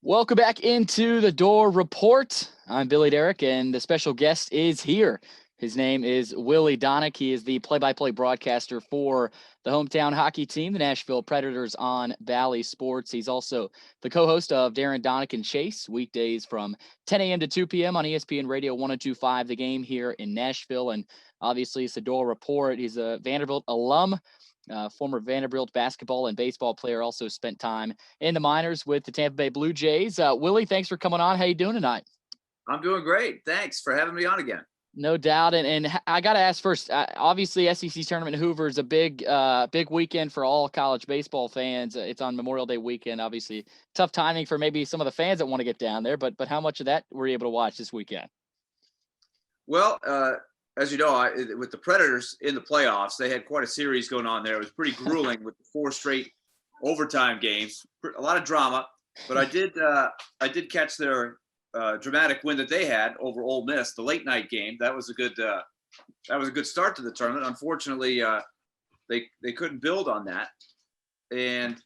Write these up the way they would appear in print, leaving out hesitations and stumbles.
Welcome back into the Door Report. I'm Willy Daunic, and the special guest is here. His name is Willy Daunic. He is the play-by-play broadcaster for the hometown hockey team, the Nashville Predators, on Bally Sports. He's also the co-host of Darren Daunic and Chase, weekdays from 10 a.m. to 2 p.m. on ESPN Radio 102.5, The Game here in Nashville. And obviously, it's the Door Report. He's a Vanderbilt alum. Former Vanderbilt basketball and baseball player, also spent time in the minors with the Tampa Bay Blue Jays. Willy, thanks for coming on. How you doing tonight? I'm doing great. Thanks for having me on again. No doubt. And I got to ask first, obviously SEC tournament in Hoover is a big weekend for all college baseball fans. It's on Memorial Day weekend. Obviously tough timing for maybe some of the fans that want to get down there, but how much of that were you able to watch this weekend? Well, as you know, with the Predators in the playoffs, they had quite a series going on there. It was pretty grueling with the 4 straight overtime games, a lot of drama. But I did catch their dramatic win that they had over Ole Miss, the late night game. That was a good start to the tournament. Unfortunately, they couldn't build on that, and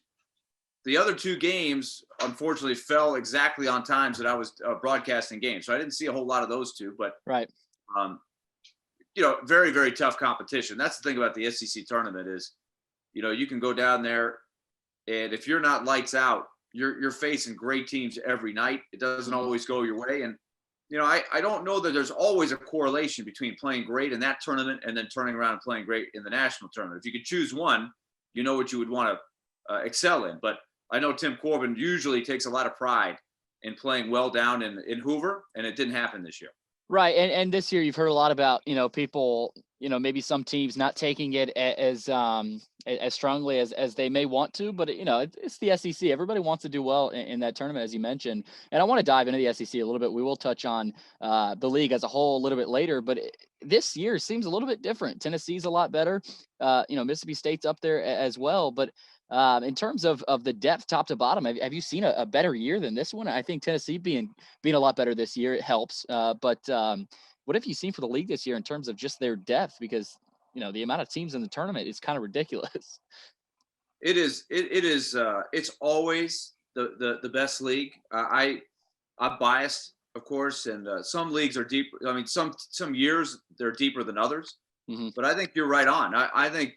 the other 2 games unfortunately fell exactly on times that I was broadcasting games, so I didn't see a whole lot of those 2. But right. Very, very tough competition. That's the thing about the SEC tournament is, you can go down there, and if you're not lights out, you're facing great teams every night. It doesn't always go your way. And, I don't know that there's always a correlation between playing great in that tournament and then turning around and playing great in the national tournament. If you could choose one, you know what you would want to excel in. But I know Tim Corbin usually takes a lot of pride in playing well down in Hoover, and it didn't happen this year. Right. And this year you've heard a lot about, people, maybe some teams not taking it as strongly as they may want to, but it's the SEC. Everybody wants to do well in that tournament, as you mentioned. And I want to dive into the SEC a little bit. We will touch on the league as a whole a little bit later, but this year seems a little bit different. Tennessee's a lot better. Mississippi State's up there as well, but in terms of the depth top to bottom, have you seen a better year than this one? I think Tennessee being a lot better this year, it helps. But what have you seen for the league this year in terms of just their depth? Because, the amount of teams in the tournament is kind of ridiculous. It is. It's always the best league. I'm biased, of course, and some leagues are deep. I mean, some years they're deeper than others. Mm-hmm. But I think you're right on. I think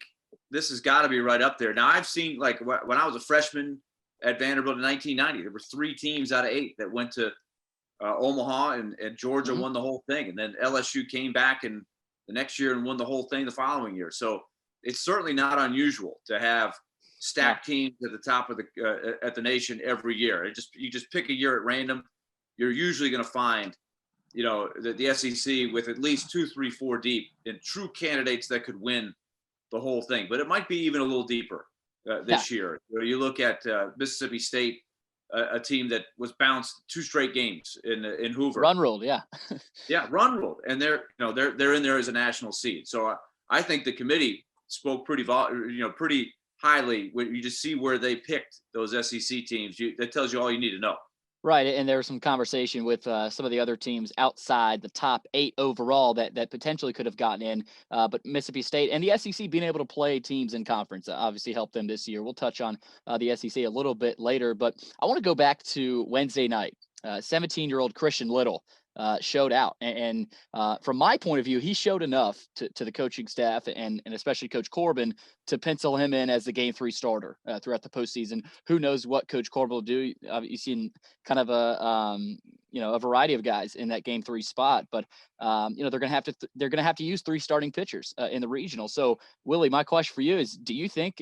this has got to be right up there. Now, I've seen, like, when I was a freshman at Vanderbilt in 1990, there were 3 teams out of 8 that went to Omaha, and Georgia won the whole thing. And then LSU came back and the next year and won the whole thing the following year. So it's certainly not unusual to have stacked teams at the top of the nation every year. You just pick a year at random. You're usually going to find, the SEC with at least 2, 3, 4 deep in true candidates that could win the whole thing. But it might be even a little deeper this year. You look at Mississippi State, a team that was bounced 2 straight games in Hoover. Run ruled, yeah. Yeah, run ruled, and they're in there as a national seed. So I think the committee spoke pretty highly when you just see where they picked those SEC teams. That tells you all you need to know. Right, and there was some conversation with some of the other teams outside the top 8 overall that potentially could have gotten in, but Mississippi State and the SEC being able to play teams in conference obviously helped them this year. We'll touch on the SEC a little bit later, but I want to go back to Wednesday night. 17-year-old Christian Little showed out, and from my point of view, he showed enough to the coaching staff and especially Coach Corbin to pencil him in as the Game 3 starter throughout the postseason. Who knows what Coach Corbin will do? You've seen kind of a variety of guys in that Game 3 spot, but they're gonna have to use 3 starting pitchers in the regional. So, Willy, my question for you is: do you think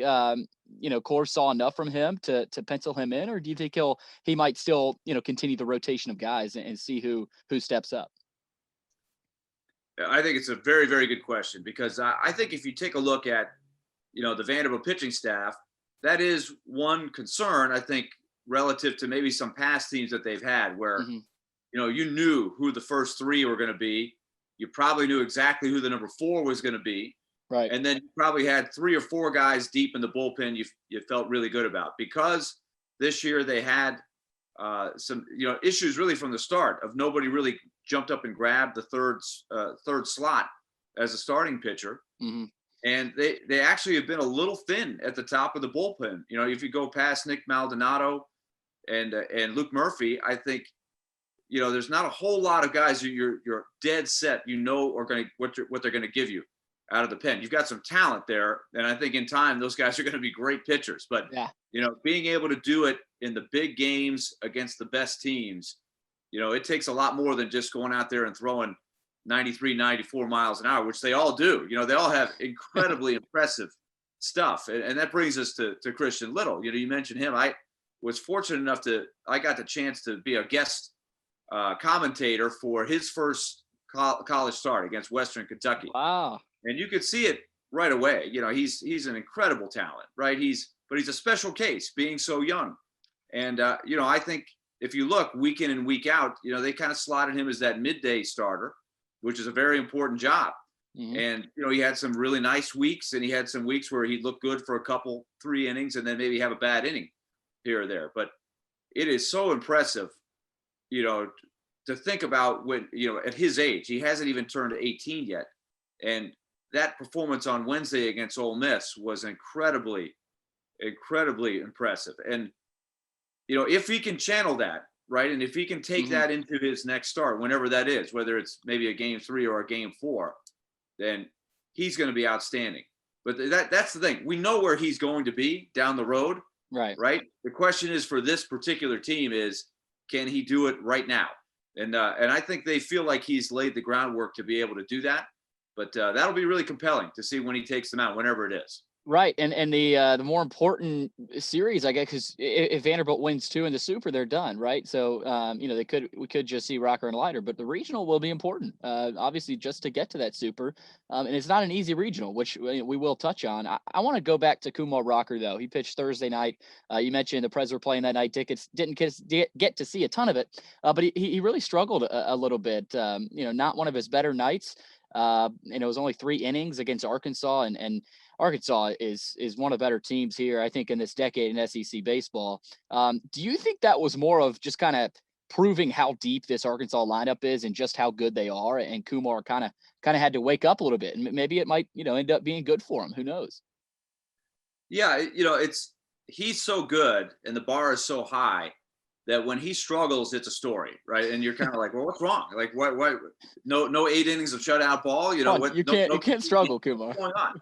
Corb saw enough from him to pencil him in, or do you think he might still continue the rotation of guys and see who steps up? I think it's a very, very good question, because I think if you take a look at the Vanderbilt pitching staff, that is one concern, I think, relative to maybe some past teams that they've had where you knew who the first 3 were going to be. You probably knew exactly who the number 4 was going to be. Right. And then you probably had 3 or 4 guys deep in the bullpen you felt really good about, because this year they had some issues really from the start of nobody really jumped up and grabbed the third slot as a starting pitcher. Mm-hmm. And they actually have been a little thin at the top of the bullpen. If you go past Nick Maldonado, and Luke Murphy, I think, there's not a whole lot of guys who you're dead set, are going to what they're going to give you out of the pen. You've got some talent there, and I think in time those guys are going to be great pitchers. But Yeah. Being able to do it in the big games against the best teams, it takes a lot more than just going out there and throwing 93, 94 miles an hour, which they all do. They all have incredibly impressive stuff, and that brings us to Christian Little. You mentioned him. I was fortunate enough I got the chance to be a guest commentator for his first college start against Western Kentucky. Wow. And you could see it right away. He's an incredible talent, right? But he's a special case being so young. And, I think if you look week in and week out, they kind of slotted him as that midday starter, which is a very important job. Mm-hmm. And, he had some really nice weeks, and he had some weeks where he looked good for a couple, 3 innings, and then maybe have a bad inning here or there. But it is so impressive, to think about when, at his age, he hasn't even turned 18 yet. And that performance on Wednesday against Ole Miss was incredibly impressive. And, if he can channel that, right, and if he can take that into his next start, whenever that is, whether it's maybe a game 3 or a game 4, then he's going to be outstanding. But that's the thing. We know where he's going to be down the road. Right. The question is for this particular team is, can he do it right now? And I think they feel like he's laid the groundwork to be able to do that. But that'll be really compelling to see when he takes them out, whenever it is. Right. And the more important series, I guess, because if Vanderbilt wins 2 in the Super, they're done. Right. So, we could just see Rocker and Leiter, but the regional will be important, obviously, just to get to that Super. And it's not an easy regional, which we will touch on. I want to go back to Kumar Rocker, though. He pitched Thursday night. You mentioned the Preds were playing that night. Didn't get to see a ton of it, but he really struggled a little bit. Not one of his better nights. And it was only 3 innings against Arkansas, and Arkansas is one of the better teams here, I think, in this decade in SEC baseball. Do you think that was more of just kind of proving how deep this Arkansas lineup is and just how good they are? And Kumar kind of had to wake up a little bit, and maybe it might, end up being good for him. Who knows? Yeah, he's so good, and the bar is so high that when he struggles, it's a story, right? And you're kind of like, well, what's wrong? Like, what? No 8 innings of shutout ball. You can't struggle, Kumar. What's going on?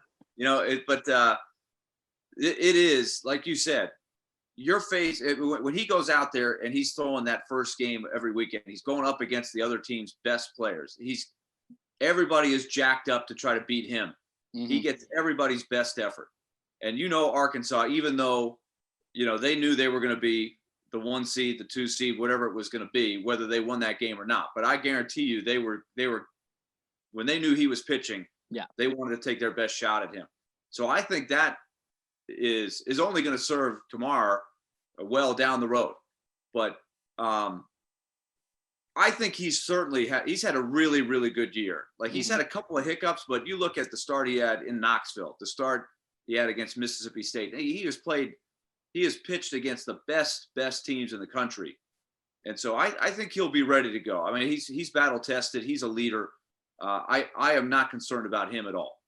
It is like you said, your face when he goes out there and he's throwing that first game every weekend. He's going up against the other team's best players. Everybody is jacked up to try to beat him. Mm-hmm. He gets everybody's best effort. And Arkansas, even though they knew they were going to be the 1 seed, the 2 seed, whatever it was going to be, whether they won that game or not. But I guarantee you, they were when they knew he was pitching. Yeah, they wanted to take their best shot at him. So I think that is only going to serve Kumar well down the road. But I think he's had a really, really good year. Like he's had a couple of hiccups, but you look at the start he had in Knoxville, the start he had against Mississippi State. He has pitched against the best teams in the country. And so I think he'll be ready to go. I mean, he's battle tested. He's a leader. I am not concerned about him at all.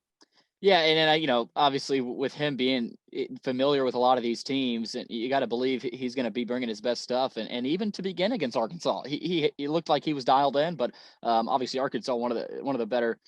Yeah, and obviously with him being familiar with a lot of these teams, and you got to believe he's going to be bringing his best stuff. And even to begin against Arkansas, he looked like he was dialed in. But obviously Arkansas, one of the better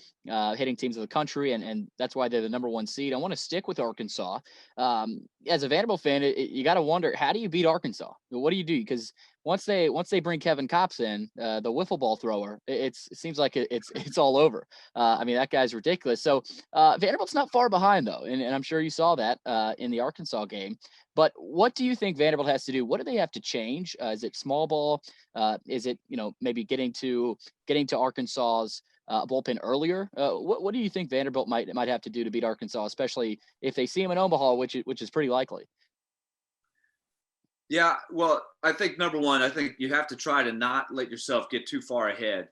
hitting teams of the country, and that's why they're the number 1 seed. I want to stick with Arkansas. As a Vanderbilt fan, you got to wonder, how do you beat Arkansas? What do you do? Because once they bring Kevin Kopps in, the wiffle ball thrower, it seems like it's all over. I mean, that guy's ridiculous. So Vanderbilt's not far behind though, and I'm sure you saw that in the Arkansas game. But what do you think Vanderbilt has to do? What do they have to change? Is it small ball? Is it maybe getting to Arkansas's bullpen earlier? What do you think Vanderbilt might have to do to beat Arkansas, especially if they see him in Omaha, which is pretty likely? Yeah, well, I think number one, I think you have to try to not let yourself get too far ahead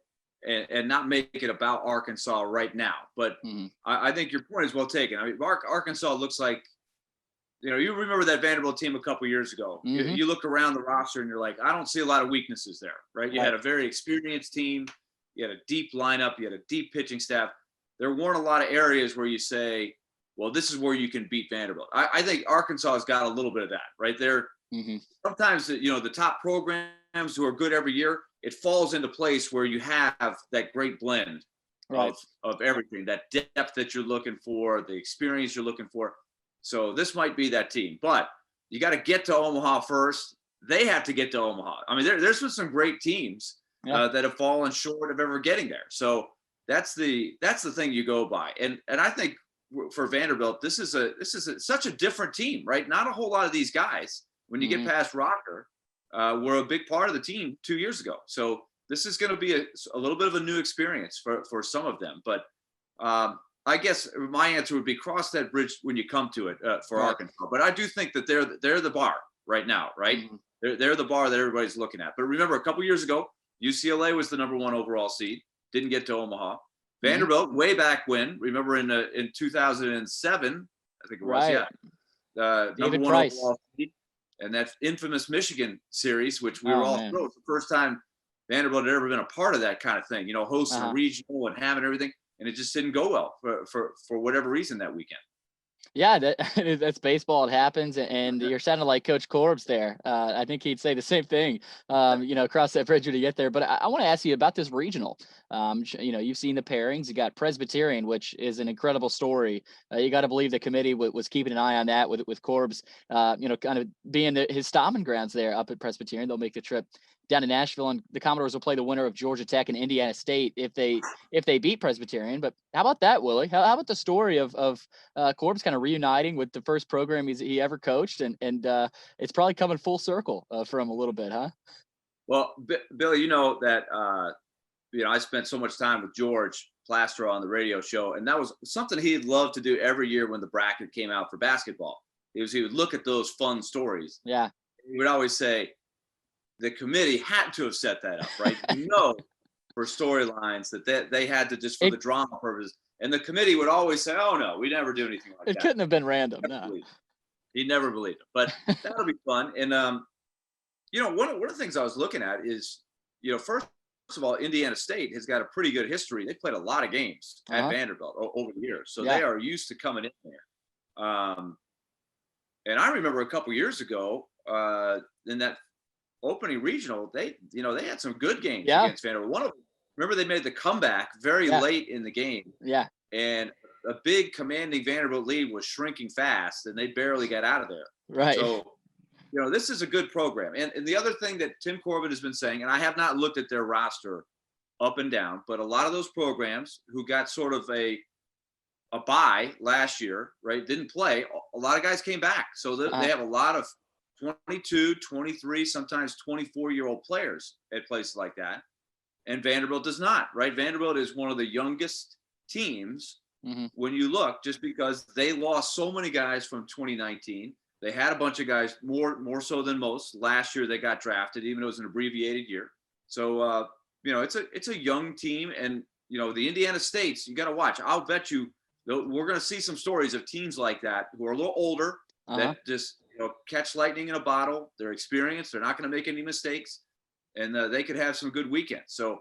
and not make it about Arkansas right now. But I think your point is well taken. I mean, Arkansas looks like, you remember that Vanderbilt team a couple years ago. You look around the roster and you're like, I don't see a lot of weaknesses there, right? You had a very experienced team. You had a deep lineup. You had a deep pitching staff. There weren't a lot of areas where you say, well, this is where you can beat Vanderbilt. I think Arkansas has got a little bit of that, right? Mm-hmm. Sometimes the top programs who are good every year, it falls into place where you have that great blend Right. of everything, that depth that you're looking for, the experience you're looking for. So this might be that team, but you got to get to Omaha first. They have to get to Omaha. I mean, there's been some great teams Yeah. that have fallen short of ever getting there. So that's the thing you go by. And I think for Vanderbilt, this is such a different team, right? Not a whole lot of these guys, when you get past Rocker, were a big part of the team 2 years ago. So this is going to be a little bit of a new experience for some of them. But I guess my answer would be cross that bridge when you come to it for Right. Arkansas. But I do think that they're the bar right now, right? Mm-hmm. They're the bar that everybody's looking at. But remember, a couple years ago, UCLA was the #1 overall seed, didn't get to Omaha. Vanderbilt, way back when, remember in 2007, I think it was, Right. yeah, David #1 Price. overall seed, and that infamous Michigan series, which we were Oh, all man. thrilled. The first time Vanderbilt had ever been a part of that kind of thing, hosting a regional and having everything, and it just didn't go well for whatever reason that weekend. Yeah, that's baseball. It happens, and you're sounding like Coach Corbs there. I think he'd say the same thing. Cross that bridge when you get there. But I want to ask you about this regional. You've seen the pairings. You got Presbyterian, which is an incredible story. You got to believe the committee was keeping an eye on that with Corbs. Kind of being his stomping grounds there up at Presbyterian. They'll make the trip down to Nashville, and the Commodores will play the winner of Georgia Tech and Indiana State if they beat Presbyterian. But how about that, Willie? How about the story of Corbs kind of reuniting with the first program he ever coached, and it's probably coming full circle for him a little bit, huh? Well, Billy, that I spent so much time with George Plastro on the radio show, and that was something he'd love to do every year when the bracket came out for basketball. He would look at those fun stories. Yeah. He would always say, the committee had to have set that up, right? For storylines that they had to just for the drama purposes. And the committee would always say, "Oh no, we never do anything like that." It couldn't have been random. No. He never believed it, but that'll be fun. And one of the things I was looking at is, first of all, Indiana State has got a pretty good history. They played a lot of games at Vanderbilt over the years, so they are used to coming in there. And I remember a couple years ago in that opening regional, they had some good games against Vanderbilt. One of them, remember, they made the comeback very late in the game. Yeah. And a big commanding Vanderbilt lead was shrinking fast, and they barely got out of there. Right. So, this is a good program. And the other thing that Tim Corbin has been saying, and I have not looked at their roster up and down, but a lot of those programs who got sort of a bye last year, right, didn't play, a lot of guys came back. So they have a lot of 22, 23, sometimes 24-year-old players at places like that. And Vanderbilt does not, right? Vanderbilt is one of the youngest teams when you look, just because they lost so many guys from 2019. They had a bunch of guys, more so than most. Last year they got drafted, even though it was an abbreviated year. So, it's a young team. And, the Indiana States, you got to watch. I'll bet you we're going to see some stories of teams like that who are a little older that just catch lightning in a bottle. They're experienced. They're not going to make any mistakes, and they could have some good weekends. So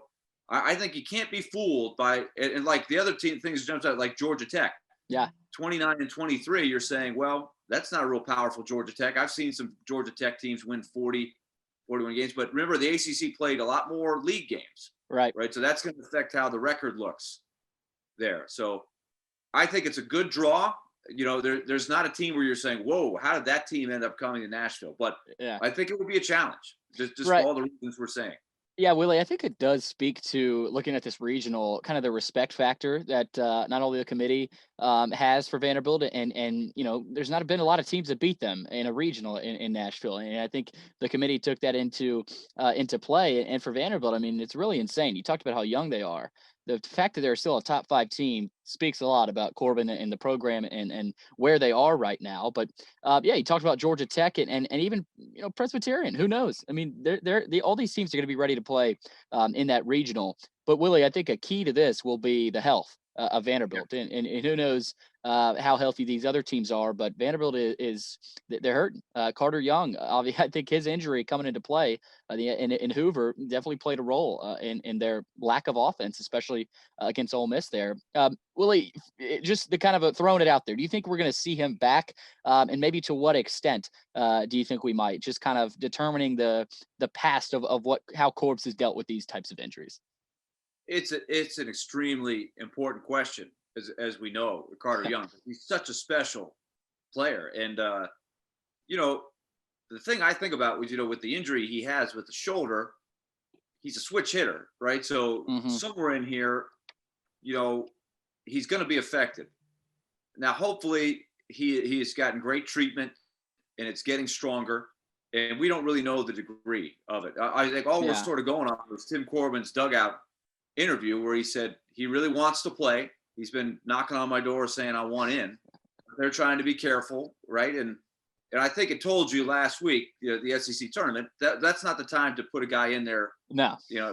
I think you can't be fooled by and like the other things jumps out, like Georgia Tech. Yeah. 29 and 23. You're saying, well, that's not a real powerful Georgia Tech. I've seen some Georgia Tech teams win 40, 41 games, but remember the ACC played a lot more league games. Right. So that's going to affect how the record looks there. So I think it's a good draw. There's not a team where you're saying, whoa, how did that team end up coming to Nashville? But I think it would be a challenge, just for all the reasons we're saying. Yeah, Willie, I think it does speak to looking at this regional, kind of the respect factor that not only the committee has for Vanderbilt, and there's not been a lot of teams that beat them in a regional in Nashville, and I think the committee took that into play. And for Vanderbilt, I mean, it's really insane. You talked about how young they are. The fact that they're still a top 5 team speaks a lot about Corbin and the program and where they are right now. But you talked about Georgia Tech and even Presbyterian. Who knows? I mean, all these teams are going to be ready to play in that regional. But Willie, I think a key to this will be the health of Vanderbilt. And who knows how healthy these other teams are, but Vanderbilt they're hurting. Carter Young, obviously, I think his injury coming into play in Hoover definitely played a role in their lack of offense, especially against Ole Miss there. Willie, just the kind of throwing it out there, do you think we're going to see him back? And maybe to what extent do you think we might? Just kind of determining the past of how Corbs has dealt with these types of injuries. It's an extremely important question, as we know, Carter Young. He's such a special player, and the thing I think about was, with the injury he has with the shoulder, he's a switch hitter, right? So somewhere in here, he's going to be affected. Now, hopefully, he has gotten great treatment, and it's getting stronger. And we don't really know the degree of it. I think all we're sort of going on was Tim Corbin's dugout interview where he said he really wants to play. He's been knocking on my door saying, I want in. They're trying to be careful, right? And I think it told you last week, the SEC tournament, that's not the time to put a guy in there,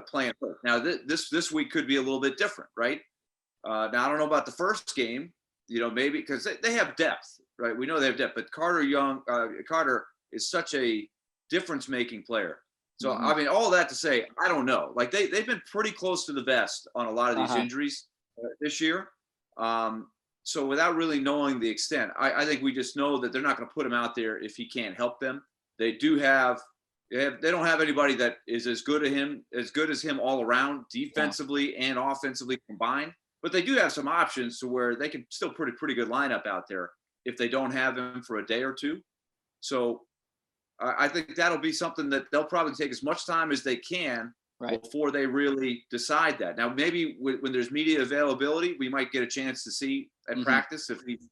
playing first. Now, this week could be a little bit different, right? Now, I don't know about the first game, maybe because they have depth, right? We know they have depth, but Carter is such a difference-making player. So, I mean, all that to say, I don't know. Like, they've been pretty close to the vest on a lot of these injuries this year. So without really knowing the extent, I think we just know that they're not going to put him out there if he can't help them. They don't have anybody that is as good as him all around, defensively and offensively combined. But they do have some options to where they can still put a pretty good lineup out there if they don't have him for a day or two. So I think that'll be something that they'll probably take as much time as they can before they really decide that. Now, maybe when there's media availability, we might get a chance to see at practice if he's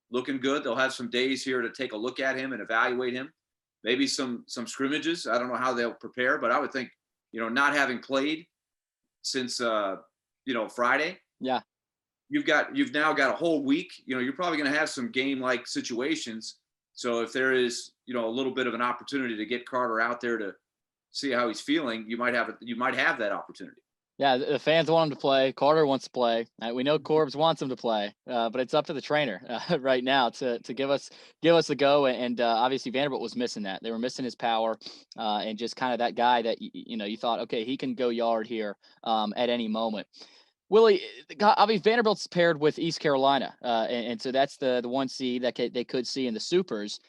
looking good. They'll have some days here to take a look at him and evaluate him. Maybe some scrimmages. I don't know how they'll prepare, but I would think, not having played since Friday. Yeah. You've now got a whole week. You're probably going to have some game-like situations. So if there is, a little bit of an opportunity to get Carter out there to see how he's feeling, you might have that opportunity. Yeah, the fans want him to play. Carter wants to play. We know Corbs wants him to play, but it's up to the trainer right now to give us a go. And obviously Vanderbilt was missing that. They were missing his power and just kind of that guy that you thought, okay, he can go yard here at any moment. Willie, Vanderbilt's paired with East Carolina, and so that's the one seed that they could see in the Supers.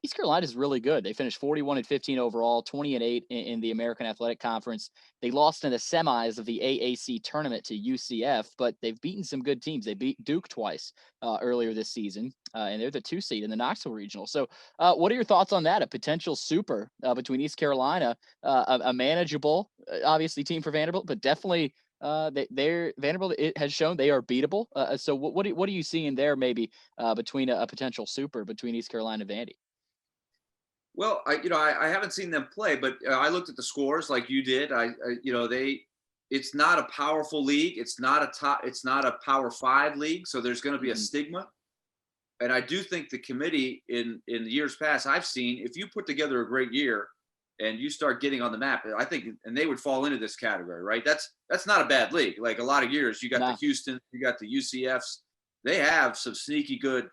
East Carolina is really good. They finished 41-15 overall, 20-8 in the American Athletic Conference. They lost in the semis of the AAC tournament to UCF, but they've beaten some good teams. They beat Duke twice earlier this season, and they're the 2 seed in the Knoxville Regional. So what are your thoughts on that? A potential super between East Carolina, a manageable, obviously, team for Vanderbilt, but definitely Vanderbilt has shown they are beatable. So what are you seeing there maybe between a potential super between East Carolina and Vandy? Well, I haven't seen them play, but I looked at the scores like you did. It's not a powerful league. It's not a Power 5 league. So there's going to be a stigma. And I do think the committee in the years past, I've seen, if you put together a great year and you start getting on the map, I think, and they would fall into this category, right? That's not a bad league. Like a lot of years, you got the Houston, you got the UCFs. They have some sneaky good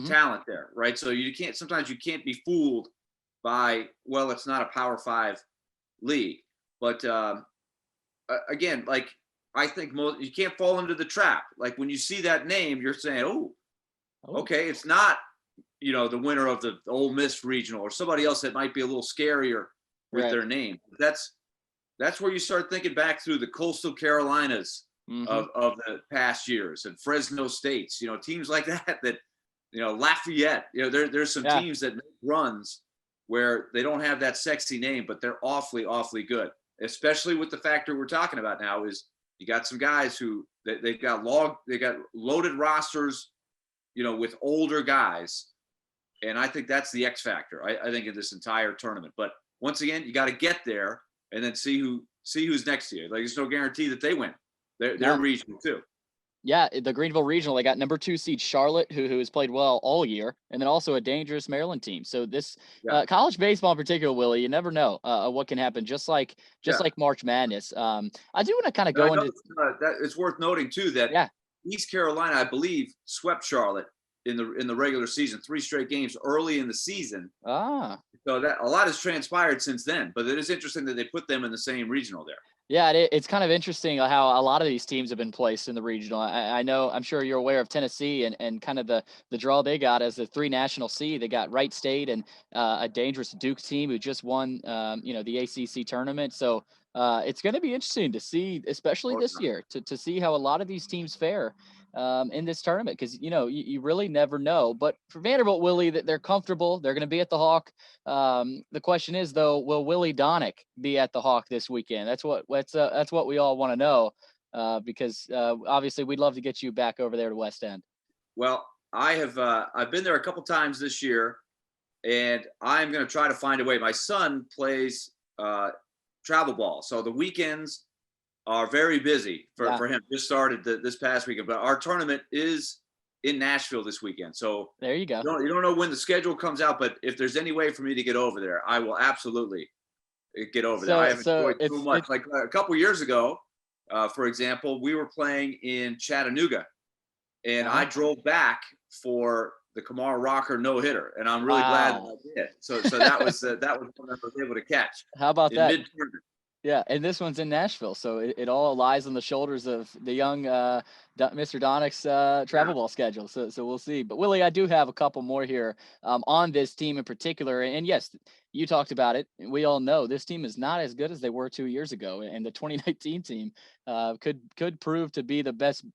talent there, right? So sometimes you can't be fooled by, well, it's not a Power 5 league. But again, like, I think you can't fall into the trap. Like when you see that name, you're saying, oh, okay, it's not, the winner of the Ole Miss Regional or somebody else that might be a little scarier with their name. That's where you start thinking back through the Coastal Carolinas of the past years and Fresno States, teams like that, Lafayette, there's some teams that make runs where they don't have that sexy name, but they're awfully, awfully good, especially with the factor we're talking about now is you got some guys who they got loaded rosters, with older guys. And I think that's the X factor, I think, in this entire tournament. But once again, you got to get there and then see who's next to you. Like, there's no guarantee that they win. They're regional too. Yeah, the Greenville Regional, they got number 2 seed Charlotte, who has played well all year, and then also a dangerous Maryland team. So this college baseball in particular, Willie, you never know what can happen. Just like March Madness. I do want to kind of go into that. It's worth noting too that East Carolina, I believe, swept Charlotte in the regular season, 3 straight games early in the season. So that a lot has transpired since then. But it is interesting that they put them in the same regional there. Yeah, it's kind of interesting how a lot of these teams have been placed in the regional. I know, I'm sure you're aware of Tennessee and kind of the draw they got as the 3 national seed. They got Wright State and a dangerous Duke team who just won, the ACC tournament. So it's going to be interesting to see, especially this year, to see how a lot of these teams fare in this tournament, because you really never know. But for Vanderbilt, Willie, that they're comfortable, they're going to be at the Hawk. The question is, though, will Willy Daunic be at the Hawk this weekend? That's what we all want to know, because obviously we'd love to get you back over there to West End. Well, I've been there a couple times this year, and I'm going to try to find a way. My son plays travel ball, so the weekends are very busy for him. Just started this past weekend, but our tournament is in Nashville this weekend. So there you go. You don't know when the schedule comes out, but if there's any way for me to get over there, I will absolutely get over there. I have enjoyed so much. Like a couple years ago, for example, we were playing in Chattanooga, and I drove back for the Kamara Rocker no-hitter, and I'm really glad that I did. So that was one I was able to catch. How about that? Mid-tournament. Yeah, and this one's in Nashville, so it all lies on the shoulders of the young Mr. Daunic's travel ball schedule. So we'll see. But Willie, I do have a couple more here on this team in particular. And yes, you talked about it. We all know this team is not as good as they were 2 years ago, and the 2019 team could prove to be the best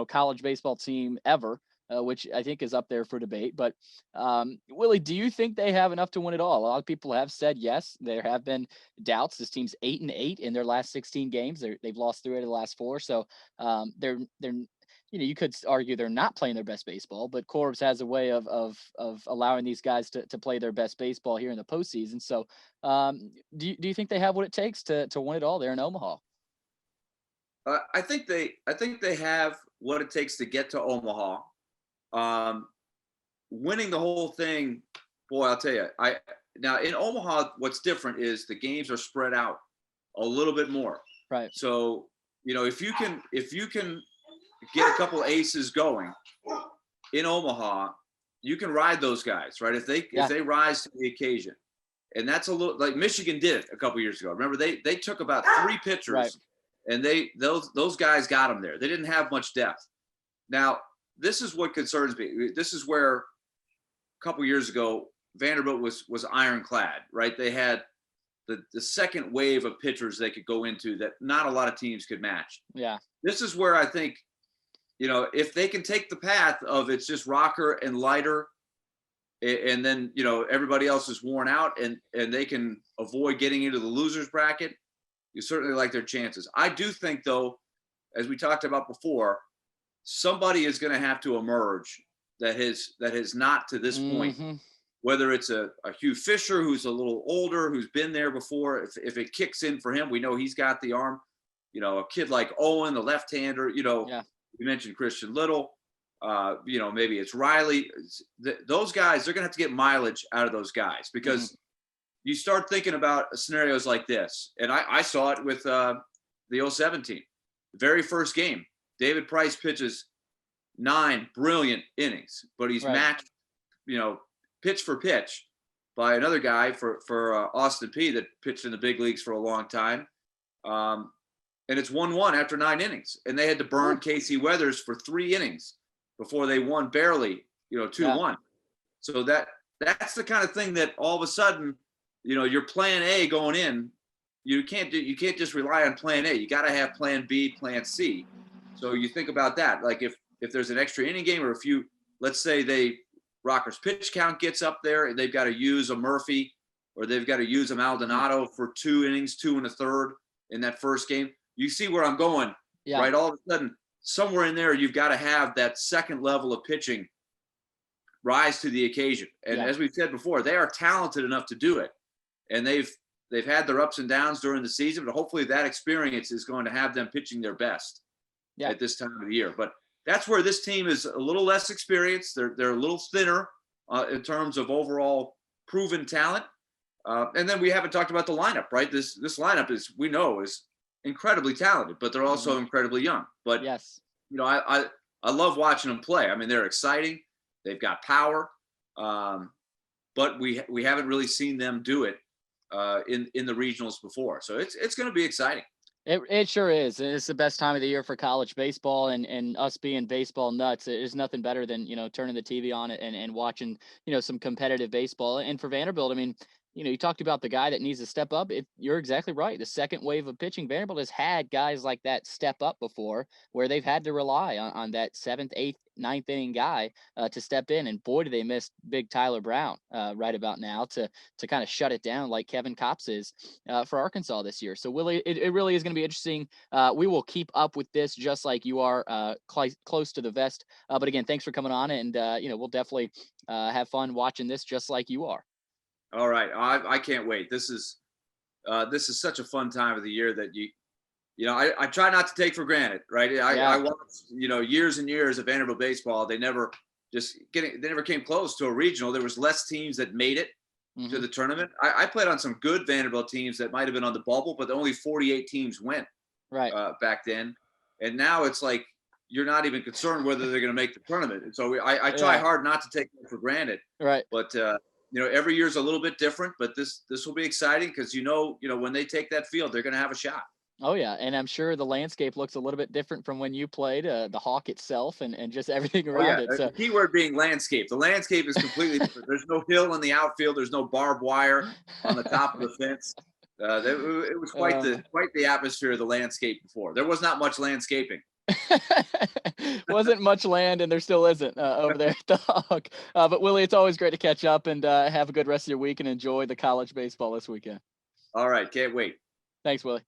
college baseball team ever. Which I think is up there for debate. But Willie, do you think they have enough to win it all? A lot of people have said yes. There have been doubts. This team's 8-8 in their last 16 games. They've lost 3 out of the last 4. So they're you could argue they're not playing their best baseball, but Corbs has a way of allowing these guys to play their best baseball here in the postseason. So do you think they have what it takes to win it all there in Omaha? I think they have what it takes to get to Omaha. Winning the whole thing, boy, I'll tell you, now in Omaha, what's different is the games are spread out a little bit more. Right. So, if you can get a couple aces going in Omaha, you can ride those guys, right? If they rise to the occasion. And that's a little like Michigan did it a couple years ago. Remember, they took about 3 pitchers, right, and those guys got them there. They didn't have much depth. Now, this is what concerns me. This is where a couple years ago, Vanderbilt was ironclad, right? They had the second wave of pitchers they could go into that not a lot of teams could match. Yeah. This is where I think, if they can take the path of it's just Rocker and Leiter, and then, everybody else is worn out and they can avoid getting into the losers bracket, you certainly like their chances. I do think, though, as we talked about before, somebody is going to have to emerge that has not to this point, whether it's a Hugh Fisher, who's a little older, who's been there before. If it kicks in for him, we know he's got the arm, a kid like Owen, the left-hander, we mentioned Christian Little, maybe it's Riley. Those guys, they're going to have to get mileage out of those guys because you start thinking about scenarios like this. And I saw it with the 07 team. The very first game, David Price pitches 9 brilliant innings, but he's matched, pitch for pitch by another guy for Austin P that pitched in the big leagues for a long time. And it's 1-1 after 9 innings. And they had to burn Casey Weathers for 3 innings before they won barely, 2-1. So that's the kind of thing that all of a sudden, your plan A going in, you can't just rely on plan A. You got to have plan B, plan C. So you think about that. Like if there's an extra inning game, or let's say Rocker's pitch count gets up there and they've got to use a Murphy or they've got to use a Maldonado for 2 innings, 2 1/3 in that first game. You see where I'm going, right? All of a sudden, somewhere in there, you've got to have that second level of pitching rise to the occasion. And as we've said before, they are talented enough to do it. And they've had their ups and downs during the season, but hopefully that experience is going to have them pitching their best at this time of the year. But that's where this team is a little less experienced. They're a little thinner in terms of overall proven talent. And then we haven't talked about the lineup, right? This lineup we know is incredibly talented, but they're also incredibly young. But I I love watching them play. I mean, they're exciting. They've got power, but we haven't really seen them do it in the regionals before. So it's going to be exciting. It sure is. It's the best time of the year for college baseball, and us being baseball nuts. There's nothing better than, turning the TV on it and watching, some competitive baseball. And for Vanderbilt, I mean, you talked about the guy that needs to step up. You're exactly right. The second wave of pitching, Vanderbilt has had guys like that step up before, where they've had to rely on that seventh, eighth, ninth inning guy to step in. And boy, do they miss big Tyler Brown right about now to kind of shut it down like Kevin Kopps is for Arkansas this year. So Willie, it really is going to be interesting. We will keep up with this just like you are close to the vest. But again, thanks for coming on, and we'll definitely have fun watching this just like you are. All right, I can't wait. This is such a fun time of the year that I try not to take for granted, right? I watched years and years of Vanderbilt baseball. They never came close to a regional. There was less teams that made it to the tournament. I played on some good Vanderbilt teams that might have been on the bubble, but only 48 teams went back then. And now it's like you're not even concerned whether they're going to make the tournament. And so I try hard not to take it for granted. Right. But every year is a little bit different, but this will be exciting because when they take that field, they're going to have a shot. Oh yeah, and I'm sure the landscape looks a little bit different from when you played the Hawk itself and just everything around it. So the key word being landscape. The landscape is completely different. There's no hill in the outfield. There's no barbed wire on the top of the fence. It was quite the atmosphere of the landscape before. There was not much landscaping. Wasn't much land, and there still isn't over there at the Hawk. But Willie, it's always great to catch up, and have a good rest of your week and enjoy the college baseball this weekend. All right, can't wait. Thanks, Willie.